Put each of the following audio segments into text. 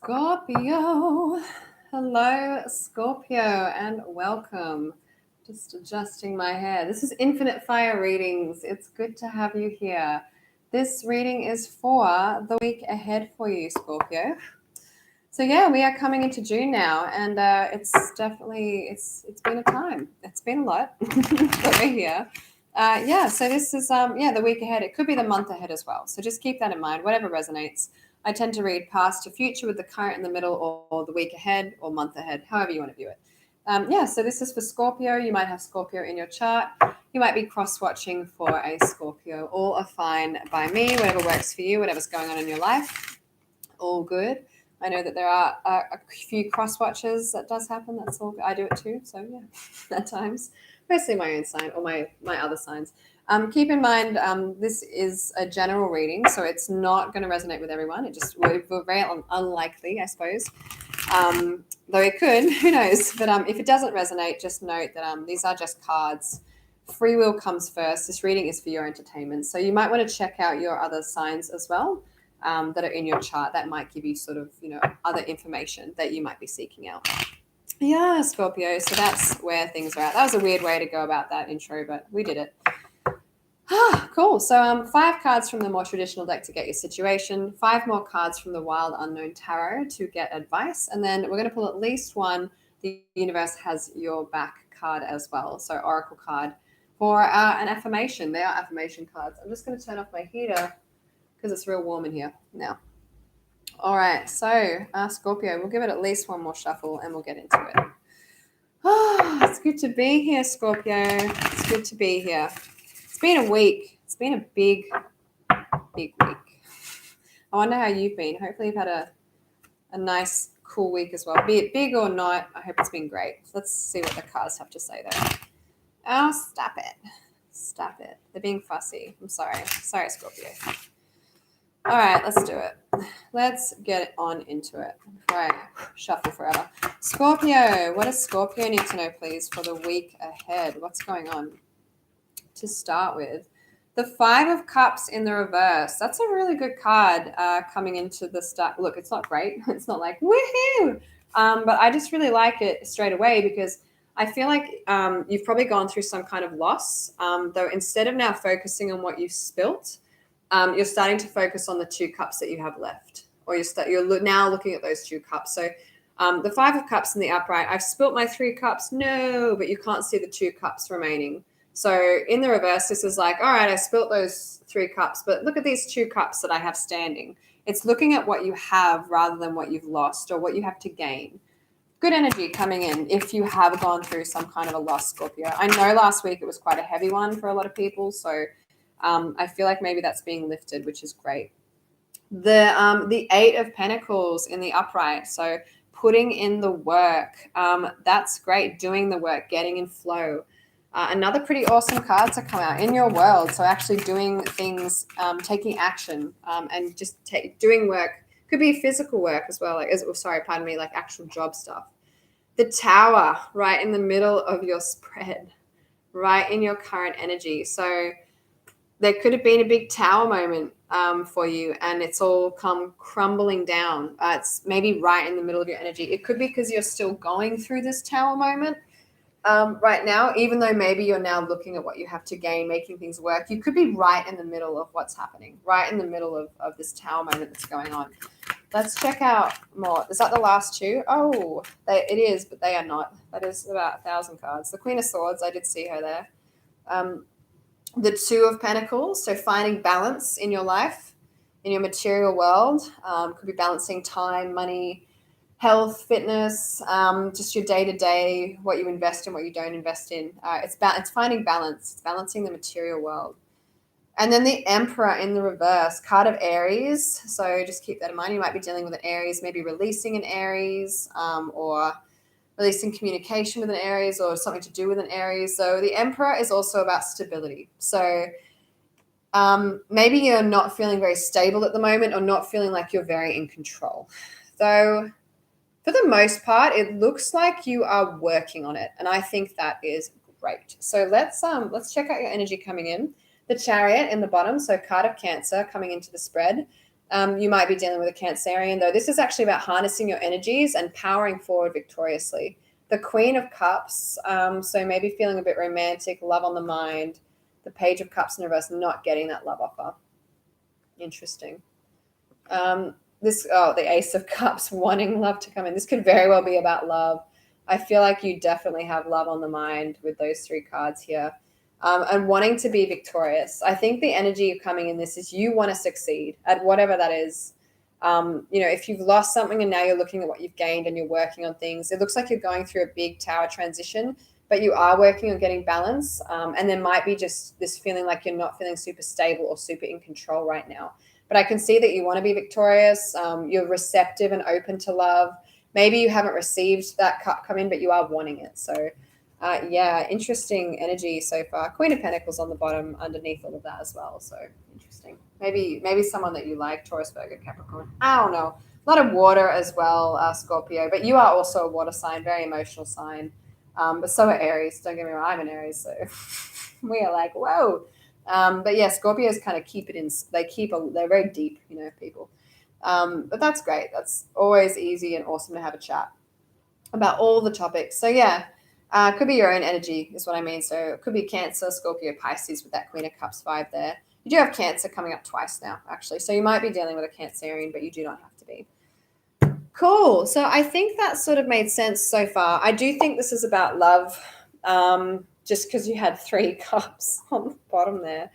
Scorpio. Hello, Scorpio, and welcome. Just adjusting my hair. This is Infinite Fire Readings. It's good to have you here. This reading is for the week ahead for you, Scorpio. So yeah, we are coming into June now, and it's definitely it's been a time. It's been a lot, but we're here. So this is the week ahead. It could be the month ahead as well. So just keep that in mind. Whatever resonates. I tend to read past to future with the current in the middle, or the week ahead, or month ahead, however you want to view it. So this is for Scorpio. You might have Scorpio in your chart. You might be cross-watching for a Scorpio. All are fine by me. Whatever works for you, whatever's going on in your life, all good. I know that there are a few cross watches that does happen. That's all. I do it too. So yeah, at times, mostly my own sign or my other signs. Keep in mind, this is a general reading, so it's not going to resonate with everyone. It just we're very unlikely, I suppose. Though it could, who knows? But if it doesn't resonate, just note that these are just cards. Free will comes first. This reading is for your entertainment, so you might want to check out your other signs as well. That are in your chart that might give you sort of, other information that you might be seeking out. Yeah, Scorpio. So that's where things are at. That was a weird way to go about that intro, but we did it. Cool. So 5 cards from the more traditional deck to get your situation, 5 more cards from the Wild Unknown Tarot to get advice, and then we're going to pull at least one. The universe has your back card as well. So Oracle card for an affirmation. They are affirmation cards. I'm just going to turn off my heater because it's real warm in here now. All right, so Scorpio, we'll give it at least one more shuffle and we'll get into it. It's good to be here, Scorpio. It's good to be here. It's been a week. It's been a big week. I wonder how you've been. Hopefully you've had a nice, cool week as well. Be it big or not, I hope it's been great. Let's see what the cards have to say there. Oh, stop it. Stop it. They're being fussy. I'm sorry. Sorry, Scorpio. All right, let's do it. Let's get on into it before I shuffle forever. Scorpio, what does Scorpio need to know, please, for the week ahead? What's going on? To start with, the 5 of Cups in the reverse. That's a really good card coming into the start. Look, it's not great. It's not like, woohoo! But I just really like it straight away because I feel like you've probably gone through some kind of loss, though instead of now focusing on what you've spilt, you're starting to focus on the 2 cups that you have left, or you're now looking at those 2 cups. So the 5 of Cups in the upright, I've spilt my 3 cups. No, but you can't see the 2 cups remaining. So in the reverse, this is like, all right, I spilt those 3 cups, but look at these 2 cups that I have standing. It's looking at what you have rather than what you've lost or what you have to gain. Good energy coming in if you have gone through some kind of a loss, Scorpio. I know last week it was quite a heavy one for a lot of people, so I feel like maybe that's being lifted, which is great. The 8 of Pentacles in the upright, so putting in the work, that's great. Doing the work, getting in flow. Another pretty awesome card to come out in your world. So actually doing things, taking action, and just doing work. Could be physical work as well. Like actual job stuff. The Tower right in the middle of your spread, right in your current energy. So there could have been a big tower moment for you and it's all come crumbling down. It's maybe right in the middle of your energy. It could be because you're still going through this tower moment right now, even though maybe you're now looking at what you have to gain, making things work. You could be right in the middle of what's happening, right in the middle of this tower moment that's going on. Let's check out more. Is that the last 2? Oh, it is, but they are not. That is about 1,000 cards. The Queen of Swords, I did see her there. The 2 of Pentacles, so finding balance in your life, in your material world. Could be balancing time, money, health, fitness, just your day-to-day, what you invest in, what you don't invest in. It's finding balance. It's balancing the material world. And then the Emperor in the reverse, card of Aries. So just keep that in mind. You might be dealing with an Aries, maybe releasing an Aries, or releasing communication with an Aries or something to do with an Aries. So the Emperor is also about stability. So maybe you're not feeling very stable at the moment or not feeling like you're very in control. Though for the most part, it looks like you are working on it. And I think that is great. So let's check out your energy coming in. The Chariot in the bottom, so card of Cancer coming into the spread. You might be dealing with a Cancerian, though. This is actually about harnessing your energies and powering forward victoriously. The Queen of Cups, so maybe feeling a bit romantic, love on the mind. The Page of Cups in reverse, not getting that love offer. Interesting. The Ace of Cups, wanting love to come in. This could very well be about love. I feel like you definitely have love on the mind with those three cards here. And wanting to be victorious. I think the energy coming in this is you want to succeed at whatever that is. If you've lost something and now you're looking at what you've gained and you're working on things, it looks like you're going through a big tower transition, but you are working on getting balance. And there might be just this feeling like you're not feeling super stable or super in control right now. But I can see that you want to be victorious. You're receptive and open to love. Maybe you haven't received that cup come in, but you are wanting it. So, interesting energy so far. Queen of Pentacles on the bottom underneath all of that as well. So interesting. Maybe someone that you like, Taurus, Virgo, Capricorn. I don't know. A lot of water as well, Scorpio. But you are also a water sign, very emotional sign. But so are Aries. Don't get me wrong, I'm an Aries, so we are like, whoa. But yeah, Scorpios kind of keep it in. They're very deep, people. But that's great. That's always easy and awesome to have a chat about all the topics. So yeah, could be your own energy is what I mean. So it could be Cancer, Scorpio, Pisces with that Queen of Cups vibe there. You do have Cancer coming up twice now, actually. So you might be dealing with a Cancerian, but you do not have to be. Cool. So I think that sort of made sense so far. I do think this is about love. Just because you had 3 cups on the bottom there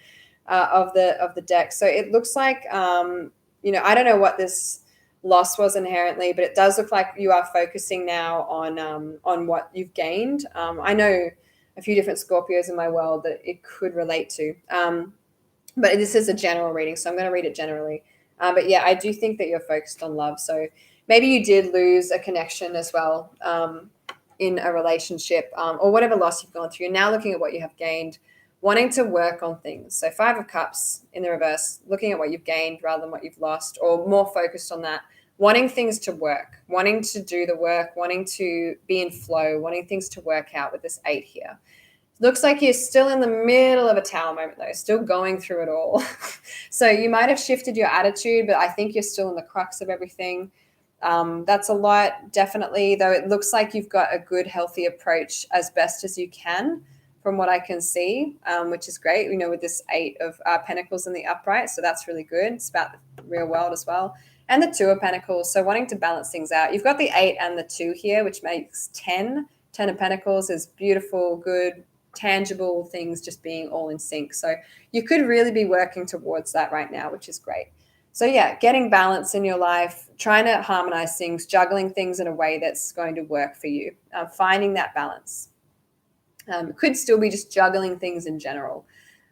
of the deck. So it looks like, I don't know what this loss was inherently, but it does look like you are focusing now on what you've gained. I know a few different Scorpios in my world that it could relate to. But this is a general reading, so I'm going to read it generally. But yeah, I do think that you're focused on love. So maybe you did lose a connection as well. In a relationship or whatever loss you've gone through. You're now looking at what you have gained, wanting to work on things. So 5 of Cups in the reverse, looking at what you've gained rather than what you've lost, or more focused on that, wanting things to work, wanting to do the work, wanting to be in flow, wanting things to work out with this 8 here. Looks like you're still in the middle of a tower moment though, still going through it all. So you might have shifted your attitude, but I think you're still in the crux of everything. That's a lot, definitely, though it looks like you've got a good, healthy approach as best as you can from what I can see, which is great, with this 8 of Pentacles in the upright. So that's really good. It's about the real world as well. And the 2 of Pentacles. So wanting to balance things out. You've got the 8 and the 2 here, which makes 10. 10 of Pentacles is beautiful, good, tangible things just being all in sync. So you could really be working towards that right now, which is great. So yeah, getting balance in your life, trying to harmonize things, juggling things in a way that's going to work for you, finding that balance. Could still be just juggling things in general.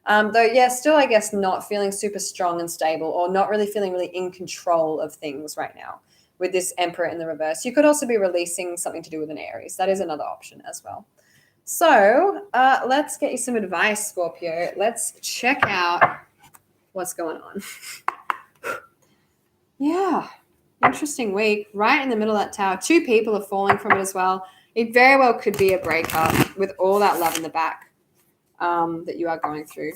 Though, yeah, still, I guess, not feeling super strong and stable or not really feeling really in control of things right now with this Emperor in the reverse. You could also be releasing something to do with an Aries. That is another option as well. So let's get you some advice, Scorpio. Let's check out what's going on. Yeah, interesting week. Right in the middle of that tower. 2 people are falling from it as well. It very well could be a breakup with all that love in the back that you are going through.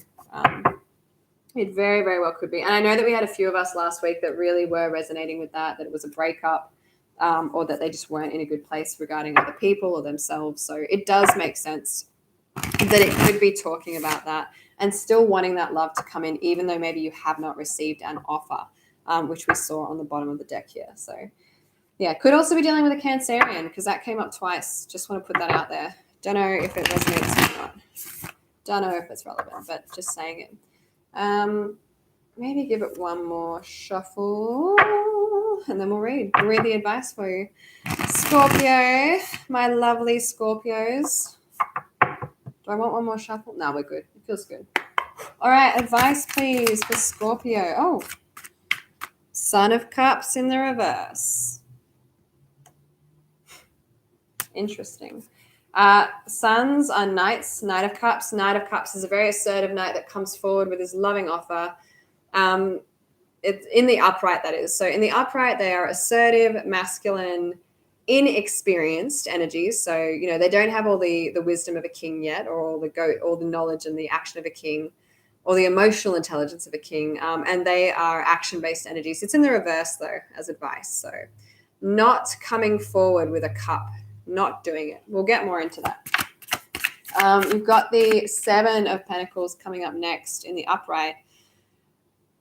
It very, very well could be. And I know that we had a few of us last week that really were resonating with that it was a breakup or that they just weren't in a good place regarding other people or themselves. So it does make sense that it could be talking about that and still wanting that love to come in, even though maybe you have not received an offer. Which we saw on the bottom of the deck here. So, yeah, could also be dealing with a Cancerian because that came up twice. Just want to put that out there. Don't know if it resonates or not. Don't know if it's relevant, but just saying it. Maybe give it one more shuffle and then we'll read. We'll read the advice for you. Scorpio, my lovely Scorpios. Do I want one more shuffle? No, we're good. It feels good. All right, advice, please, for Scorpio. Oh, Son of Cups in the reverse. Interesting. Sons are knights, Knight of Cups. Knight of Cups is a very assertive knight that comes forward with his loving offer. It's in the upright, that is. So in the upright, they are assertive, masculine, inexperienced energies. So, they don't have all the wisdom of a king yet or all the knowledge and the action of a king or the emotional intelligence of a king. And they are action-based energies. It's in the reverse, though, as advice. So not coming forward with a cup, not doing it. We'll get more into that. You've got the Seven of Pentacles coming up next in the upright,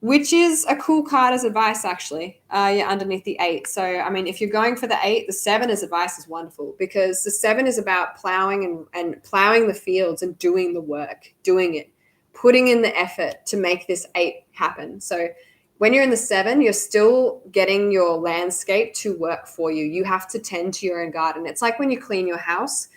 which is a cool card as advice, actually. Underneath the 8. So, I mean, if you're going for the 8, the 7 as advice is wonderful, because the 7 is about plowing and plowing the fields and doing the work, doing it, putting in the effort to make this 8 happen. So when you're in the 7, you're still getting your landscape to work for you. You have to tend to your own garden. It's like when you clean your house.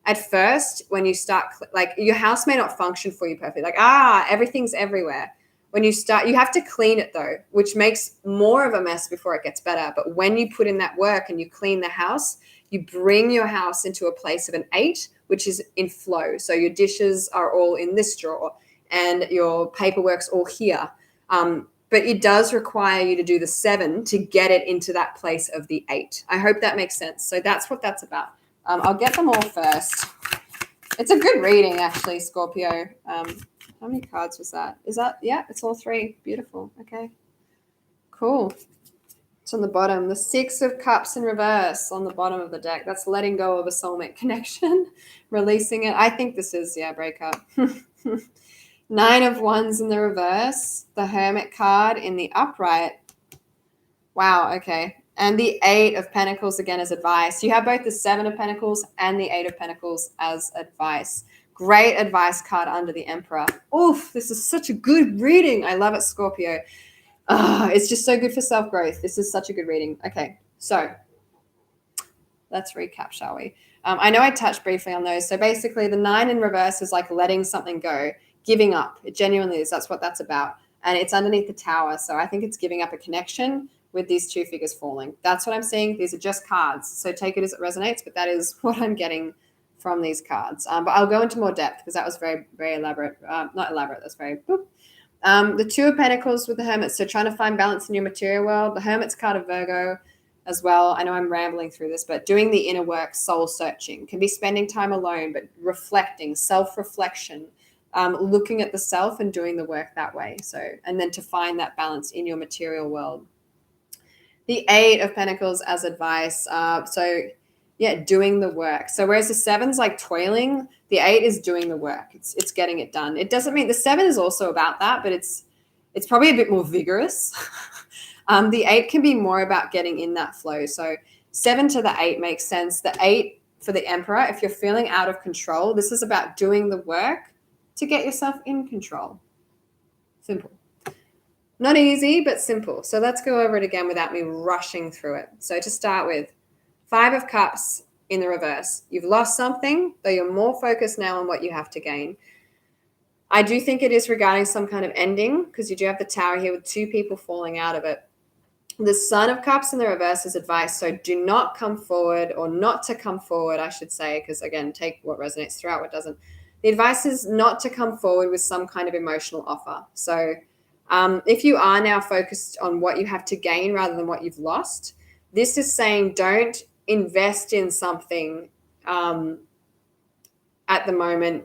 At first, when you start, like, your house may not function for you perfectly. Like, everything's everywhere. When you start, you have to clean it, though, which makes more of a mess before it gets better. But when you put in that work and you clean the house, you bring your house into a place of an 8, which is in flow. So your dishes are all in this drawer and your paperwork's all here. But it does require you to do the 7 to get it into that place of the 8. I hope that makes sense. So that's what that's about. I'll get them all first. It's a good reading, actually, Scorpio. How many cards was that? Yeah, it's all 3. Beautiful. Okay. Cool. It's on the bottom. The 6 of Cups in reverse on the bottom of the deck. That's letting go of a soulmate connection, releasing it. I think this is, breakup. 9 of Wands in the reverse. The Hermit card in the upright. Wow, okay. And the 8 of Pentacles again as advice. You have both the 7 of Pentacles and the 8 of Pentacles as advice. Great advice card under the Emperor. Oof, this is such a good reading. I love it, Scorpio. It's just so good for self-growth. This is such a good reading. Okay, so let's recap, shall we? I know I touched briefly on those. So basically the 9 in reverse is like letting something go, giving up. It genuinely is. That's what that's about. And it's underneath the Tower. So I think it's giving up a connection with these 2 figures falling. That's what I'm seeing. These are just cards. So take it as it resonates, but that is what I'm getting from these cards. But I'll go into more depth because that was very, very elaborate. Not elaborate. That's very boop. The 2 of Pentacles with the Hermit. So trying to find balance in your material world. The Hermit's card of Virgo as well. I know I'm rambling through this, but doing the inner work, soul searching, can be spending time alone, but reflecting, self-reflection, looking at the self and doing the work that way. So, and then to find that balance in your material world. The 8 of Pentacles as advice. Doing the work. So whereas the 7's like toiling, the 8 is doing the work. It's getting it done. It doesn't mean the 7 is also about that, but it's probably a bit more vigorous. The 8 can be more about getting in that flow. So 7 to the 8 makes sense. The 8 for the Emperor, if you're feeling out of control, this is about doing the work to get yourself in control. Simple. Not easy, but simple. So let's go over it again without me rushing through it. So to start with, 5 of Cups in the reverse. You've lost something, though you're more focused now on what you have to gain. I do think it is regarding some kind of ending, because you do have the Tower here with 2 people falling out of it. The Son of Cups in the reverse is advice. So do not come forward, or not to come forward, I should say, because again, take what resonates, throughout what doesn't. The advice is not to come forward with some kind of emotional offer. So if you are now focused on what you have to gain rather than what you've lost, this is saying don't invest in something at the moment,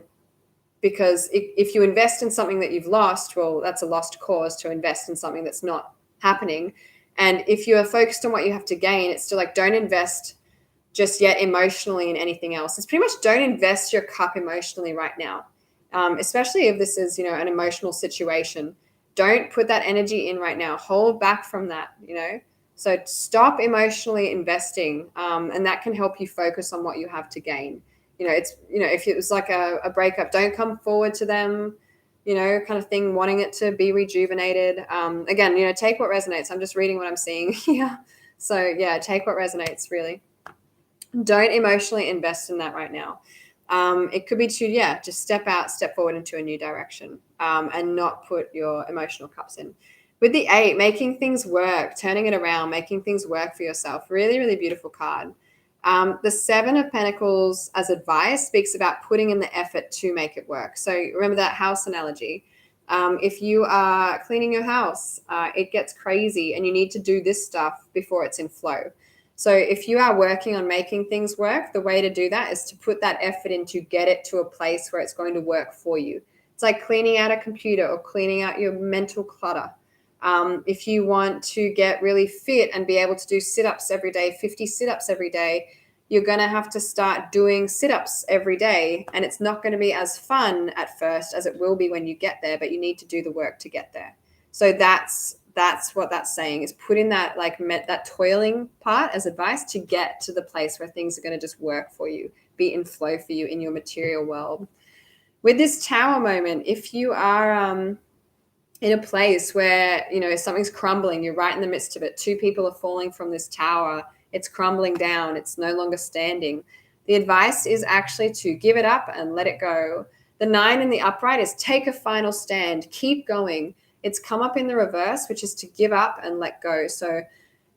because if you invest in something that you've lost, well, that's a lost cause to invest in something that's not happening. And if you are focused on what you have to gain, it's still like don't invest just yet emotionally in anything else. It's pretty much don't invest your cup emotionally right now, especially if this is, an emotional situation. Don't put that energy in right now. Hold back from that, So stop emotionally investing, and that can help you focus on what you have to gain. If it was like a breakup, don't come forward to them, kind of thing, wanting it to be rejuvenated. Again, take what resonates. I'm just reading what I'm seeing here. So yeah, take what resonates, really. Don't emotionally invest in that right now. It could be to, just step forward into a new direction, and not put your emotional cups in. With the 8, making things work, turning it around, making things work for yourself. Really, really beautiful card. The 7 of Pentacles as advice speaks about putting in the effort to make it work. So remember that house analogy. If you are cleaning your house, it gets crazy and you need to do this stuff before it's in flow. So if you are working on making things work, the way to do that is to put that effort in to get it to a place where it's going to work for you. It's It's like cleaning out a computer or cleaning out your mental clutter. If you want to get really fit and be able to do sit-ups every day, 50 sit-ups every day, you're going to have to start doing sit-ups every day. And it's not going to be as fun at first as it will be when you get there, but you need to do the work to get there. So that's what that's saying, is put in that that toiling part as advice to get to the place where things are going to just work for you, be in flow for you in your material world. With this tower moment, if you are in a place where, something's crumbling, you're right in the midst of it, two people are falling from this tower, it's crumbling down, it's no longer standing, the advice is actually to give it up and let it go. The 9 in the upright is take a final stand, keep going. It's come up in the reverse, which is to give up and let go. So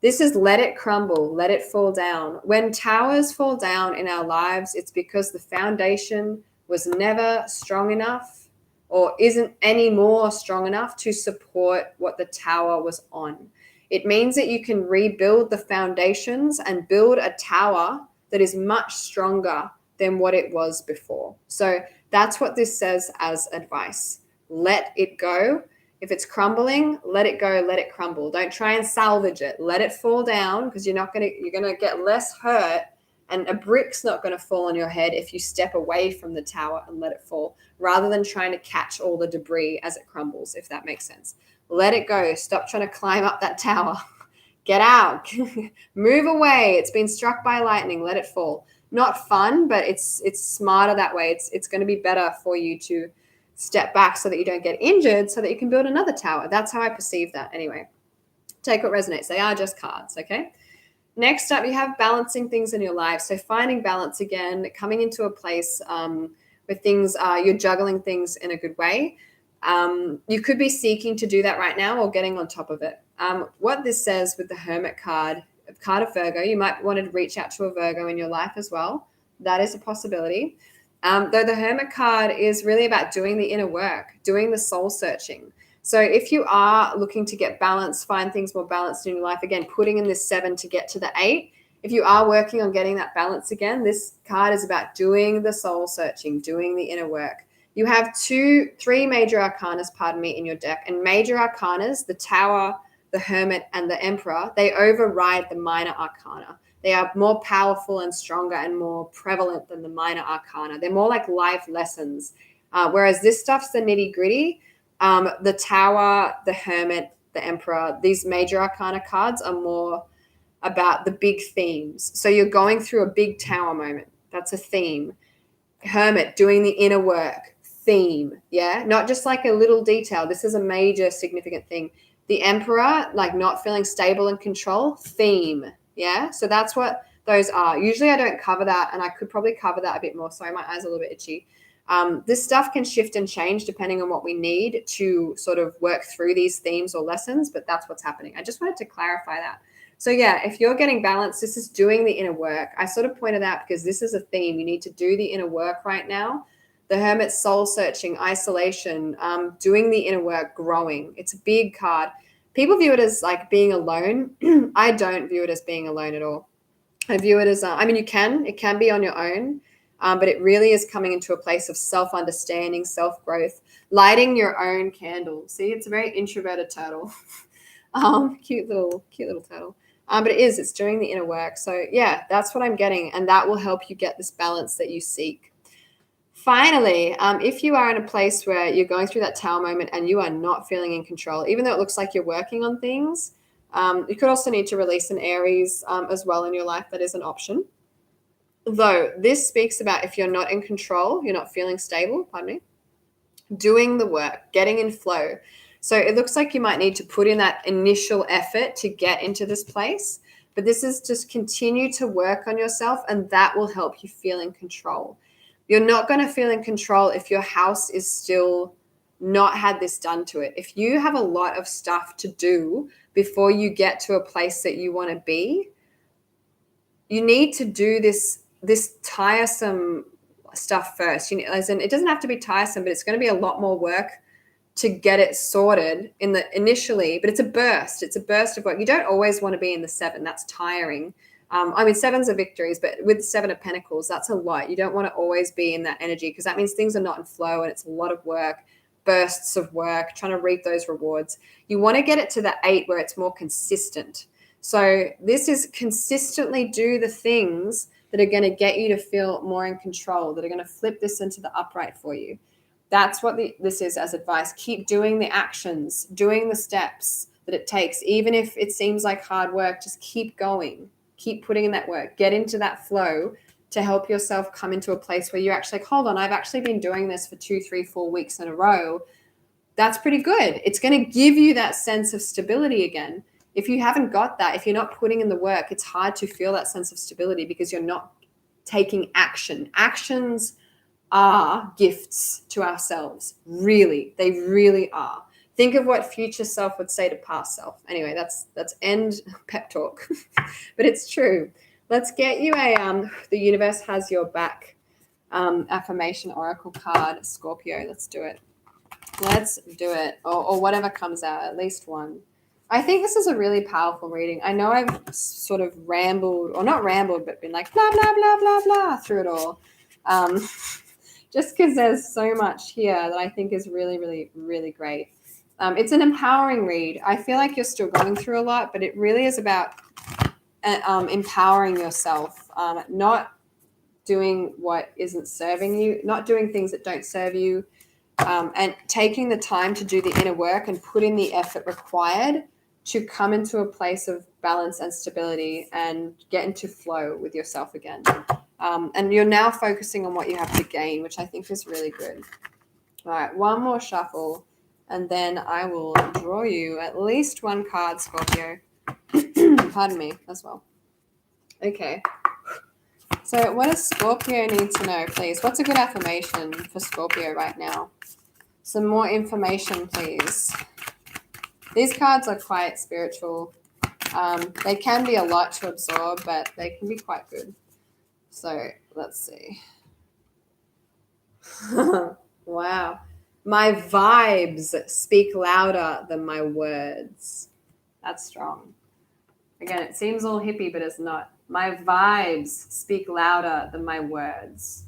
this is let it crumble, let it fall down. When towers fall down in our lives, it's because the foundation was never strong enough or isn't any more strong enough to support what the tower was on. It means that you can rebuild the foundations and build a tower that is much stronger than what it was before. So that's what this says as advice. Let it go. If it's crumbling, let it go, let it crumble. Don't try and salvage it. Let it fall down, because you're going to get less hurt, and a brick's not going to fall on your head if you step away from the tower and let it fall, rather than trying to catch all the debris as it crumbles, if that makes sense. Let it go. Stop trying to climb up that tower. Get out. Move away. It's been struck by lightning. Let it fall. Not fun, but it's smarter that way. It's going to be better for you to step back so that you don't get injured, so that you can build another tower. That's how I perceive that. Anyway, take what resonates. They are just cards, okay? Next up, you have balancing things in your life. So finding balance again, coming into a place where things are, you're juggling things in a good way. You could be seeking to do that right now or getting on top of it. What this says with the Hermit card of Virgo, you might want to reach out to a Virgo in your life as well. That is a possibility. Though the Hermit card is really about doing the inner work, doing the soul searching. So if you are looking to get balance, find things more balanced in your life, again, putting in this 7 to get to the 8, if you are working on getting that balance again, this card is about doing the soul searching, doing the inner work. You have 3 major arcanas, in your deck. And major arcanas, the Tower, the Hermit, and the Emperor, they override the minor arcana. They are more powerful and stronger and more prevalent than the minor arcana. They're more like life lessons. Whereas this stuff's the nitty gritty. The Tower, the Hermit, the Emperor, these major arcana cards are more about the big themes. So you're going through a big tower moment. That's a theme. Hermit, doing the inner work, theme. Yeah, not just like a little detail. This is a major significant thing. The Emperor, like not feeling stable and control, theme. Yeah, so that's what those are. Usually I don't cover that, and I could probably cover that a bit more. Sorry, my eyes are a little bit itchy. This stuff can shift and change depending on what we need to sort of work through these themes or lessons, but that's what's happening. I just wanted to clarify that. So yeah, if you're getting balanced, this is doing the inner work. I sort of pointed out because this is a theme. You need to do the inner work right now. The Hermit, soul searching, isolation, doing the inner work, growing. It's a big card. People view it as like being alone. I don't view it as being alone at all. I view it as, it can be on your own, but it really is coming into a place of self-understanding, self-growth, lighting your own candle. See, it's a very introverted turtle. Cute little turtle. But it's doing the inner work. So yeah, that's what I'm getting. And that will help you get this balance that you seek. Finally, if you are in a place where you're going through that tower moment and you are not feeling in control, even though it looks like you're working on things, you could also need to release an Aries as well in your life. That is an option. Though this speaks about if you're not in control, you're not feeling stable, doing the work, getting in flow. So it looks like you might need to put in that initial effort to get into this place, but this is just continue to work on yourself, and that will help you feel in control. You're not going to feel in control if your house is still not had this done to it. If you have a lot of stuff to do before you get to a place that you want to be, you need to do this tiresome stuff first. As in, it doesn't have to be tiresome, but it's going to be a lot more work to get it sorted initially. But it's a burst. It's a burst of work. You don't always want to be in the 7. That's tiring. 7s are victories, but with 7 of Pentacles, that's a lot. You don't want to always be in that energy because that means things are not in flow and it's a lot of work. bursts of work, trying to reap those rewards. You want to get it to the 8 where it's more consistent. So this is consistently do the things that are going to get you to feel more in control, that are going to flip this into the upright for you. That's what this is as advice. Keep doing the actions, doing the steps that it takes. Even if it seems like hard work, just keep going. Keep putting in that work. Get into that flow to help yourself come into a place where you're actually like, hold on, I've actually been doing this for 2, 3, 4 weeks in a row. That's pretty good. It's going to give you that sense of stability again. If you haven't got that, if you're not putting in the work, it's hard to feel that sense of stability because you're not taking action. Actions are gifts to ourselves. Really, they really are. Think of what future self would say to past self. Anyway, that's end pep talk, but it's true. Let's get you a the universe has your back affirmation oracle card, Scorpio. Let's do it. Let's do it, or whatever comes out. At least one. I think this is a really powerful reading. I know I've sort of rambled, or not rambled, but been like blah blah blah blah blah through it all. Just because there's so much here that I think is really, really, really great. It's an empowering read. I feel like you're still going through a lot, but it really is about empowering yourself, not doing what isn't serving you, not doing things that don't serve you, and taking the time to do the inner work and put in the effort required to come into a place of balance and stability and get into flow with yourself again. And you're now focusing on what you have to gain, which I think is really good. All right, one more shuffle, and then I will draw you at least one card, Scorpio. Pardon me as well. Okay. So what does Scorpio need to know, please? What's a good affirmation for Scorpio right now? Some more information, please. These cards are quite spiritual. They can be a lot to absorb, but they can be quite good. So let's see. Wow. My vibes speak louder than my words. That's strong. Again, it seems all hippie, but it's not. My vibes speak louder than my words.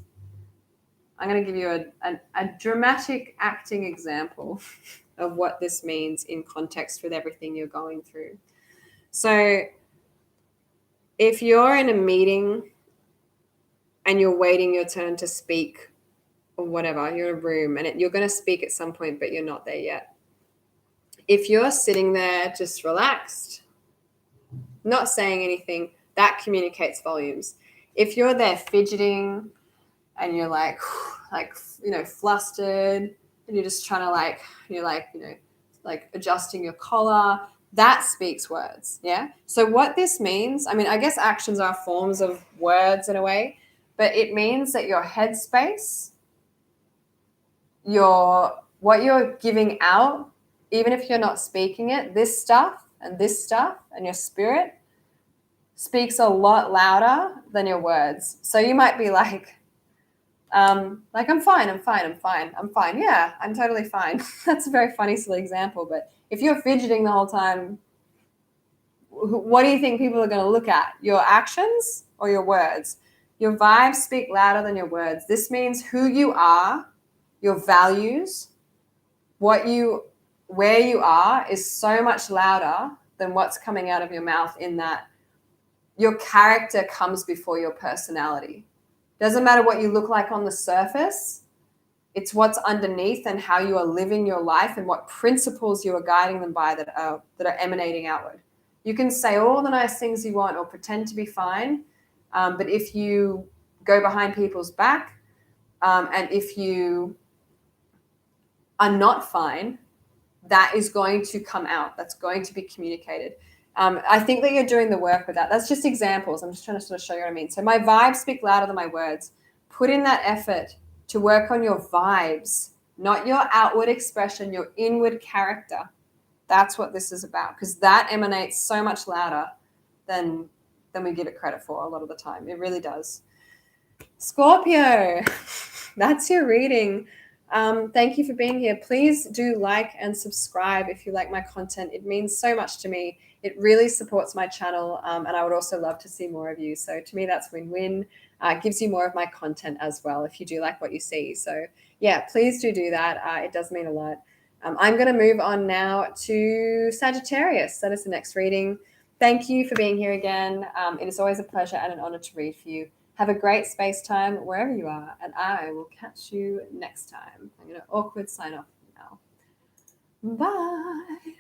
I'm going to give you a dramatic acting example of what this means in context with everything you're going through. So if you're in a meeting and you're waiting your turn to speak or whatever, you're in a room and you're going to speak at some point, but you're not there yet. If you're sitting there just relaxed, not saying anything, that communicates volumes. If you're there fidgeting and you're like, flustered and you're just trying to adjusting your collar, that speaks words. Yeah. So what this means, I mean, I guess actions are forms of words in a way, but it means that your headspace, what you're giving out, even if you're not speaking it, this stuff and your spirit speaks a lot louder than your words. So you might be like, I'm fine. Yeah, I'm totally fine. That's a very funny, silly example. But if you're fidgeting the whole time, what do you think people are going to look at? Your actions or your words? Your vibes speak louder than your words. This means who you are, your values, where you are is so much louder than what's coming out of your mouth, in that your character comes before your personality. Doesn't matter what you look like on the surface. It's what's underneath and how you are living your life and what principles you are guiding them by that are emanating outward. You can say all the nice things you want or pretend to be fine, but if you go behind people's back and if you are not fine, that is going to come out. That's going to be communicated. I think that you're doing the work with that. That's just examples. I'm just trying to sort of show you what I mean. So my vibes speak louder than my words. Put in that effort to work on your vibes, not your outward expression, your inward character. That's what this is about, because that emanates so much louder than we give it credit for a lot of the time. It really does. Scorpio, that's your reading Thank you for being here. Please do like and subscribe if you like my content. It means so much to me. It really supports my channel, and I would also love to see more of you. So to me, that's win-win. Gives you more of my content as well if you do like what you see. So yeah, please do that. It does mean a lot. I'm going to move on now to Sagittarius. That is the next reading. Thank you for being here again. It is always a pleasure and an honor to read for you. Have a great space time wherever you are, and I will catch you next time. I'm going to awkward sign off now. Bye.